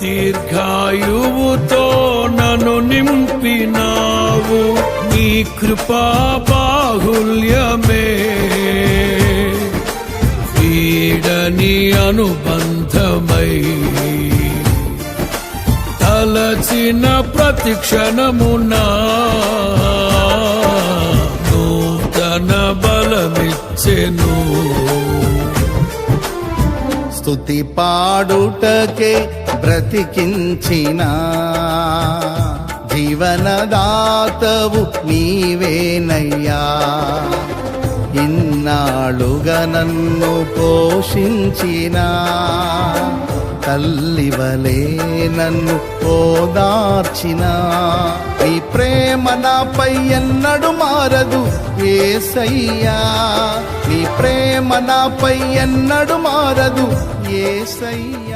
దీర్ఘాయువుతో నన్ను నింపినావు, నీ కృపా బాహుల్యమే వీడని అనుబంధమై తలచిన ప్రతి క్షణమునా నూతన బలమిచ్చెను. స్తుతి పాడుటకే బ్రతికించిన జీవనదాతవు నీవేనయ్యా, ఇన్నాళ్ళుగా నన్ను పోషించిన తల్లివలే నన్ను ఓదార్చిన నీ ప్రేమ నాపై ఎన్నడు మారదు యేసయ్యా, నీ ప్రేమ నాపై ఎన్నడు మారదు యేసయ్యా.